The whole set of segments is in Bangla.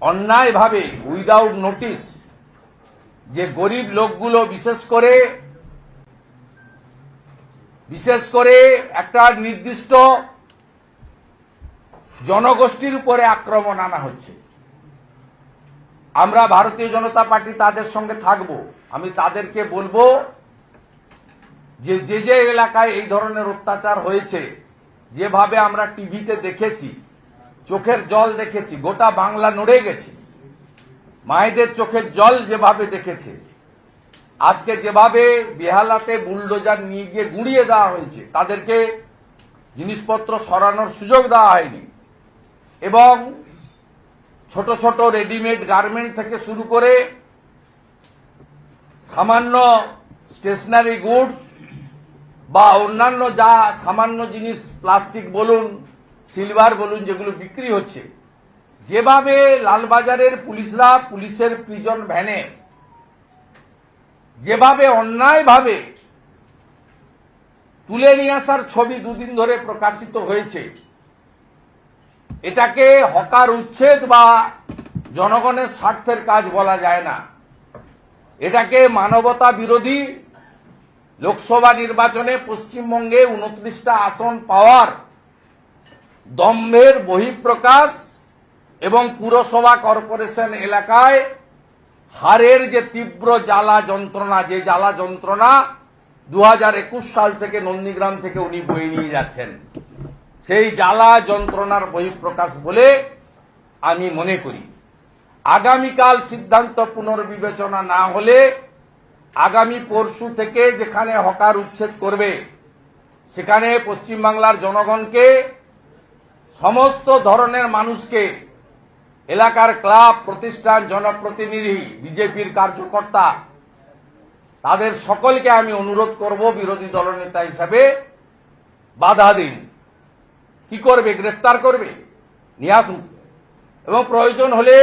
অন্যায়ভাবে উইদাউট নোটিশ যে গরিব লোকগুলো বিশেষ করে একটা নির্দিষ্ট জনগোষ্ঠীর উপরে আক্রমণ আনা হচ্ছে। আমরা ভারতীয় জনতা পার্টি তাদের সঙ্গে থাকব। আমি তাদেরকে বলবো যে যে এলাকায় এই ধরনের অত্যাচার হয়েছে, যেভাবে আমরা টিভিতে দেখেছি, চোখের জল দেখেছি, গোটা বাংলা নড়ে গেছে, মায়েদের চোখের জল যেভাবে দেখেছে, আজকে যেভাবে বেহালাতে বুলডোজার নিয়ে গিয়ে গুঁড়িয়ে দেওয়া হয়েছে, তাদেরকে জিনিসপত্র সরানোর সুযোগ দেওয়া হয়নি, এবং ছোট ছোট রেডিমেড গার্মেন্ট থেকে শুরু করে সামান্য স্টেশনারি গুডস বা অন্যান্য যা সামান্য জিনিস, প্লাস্টিক বলুন, সিলভার বলুন, যেগুলো বিক্রি হচ্ছে, যেভাবে লালবাজারের পুলিশরা পুলিশের প্রিজন ভ্যানে যেভাবে অন্যায়ভাবে তুলে নিয়ে আসার ছবি দুদিন ধরে প্রকাশিত হয়েছে, এটাকে হকার উচ্ছেদ বা জনগণের স্বার্থের কাজ বলা যায় না। এটাকে মানবতা বিরোধী লোকসভা নির্বাচনে পশ্চিমবঙ্গে 29টা আসন পাওয়ার দম্ভের বহিঃপ্রকাশ, এবং পুরসভা কর্পোরেশন এলাকায় হারের যে তীব্র জ্বালা যন্ত্রণা, যে জ্বালা যন্ত্রণা 2021 সাল থেকে নন্দীগ্রাম থেকে উনি বয়ে নিয়ে যাচ্ছেন, সেই জ্বালা যন্ত্রণার বহিঃপ্রকাশ বলে আমি মনে করি। আগামীকাল সিদ্ধান্ত পুনর্বিবেচনা না হলে আগামী পরশু থেকে যেখানে হকার উচ্ছেদ করবে, সেখানে পশ্চিমবাংলার জনগণকে, সমস্ত ধরনের মানুষকে, এলাকার ক্লাব, প্রতিষ্ঠান, জনপ্রতিনিধি, বিজেপির কার্যকর্তা, তাদের সকলকে আমি অনুরোধ করব, বিরোধী দলনেতা হিসাবে বাধা দিন। কি করবে? গ্রেফতার করবে, নিয়ে আসুন, এবং প্রয়োজন হলে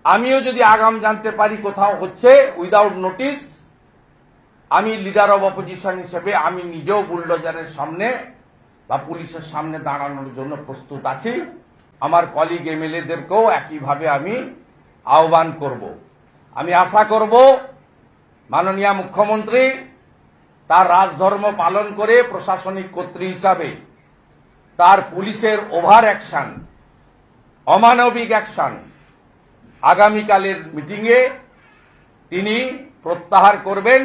আমিও যদি আগাম জানতে পারি কোথাও হচ্ছে উইদাউট নোটিশ, আমি লিডার অব অপোজিশন হিসেবে আমি নিজেও বুলডোজারের সামনে বা পুলিশের সামনে দাঁড়ানোর জন্য প্রস্তুত আছি। আমার কলিগ এমএলএদেরকেও একইভাবে আমি আহ্বান করব। আমি আশা করব মাননীয় মুখ্যমন্ত্রী তার রাজধর্ম পালন করে প্রশাসনিক কর্তৃ হিসাবে তার পুলিশের ওভার অ্যাকশন, অমানবিক অ্যাকশন আগামীকালের মিটিংয়ে তিনি প্রত্যাহার করবেন।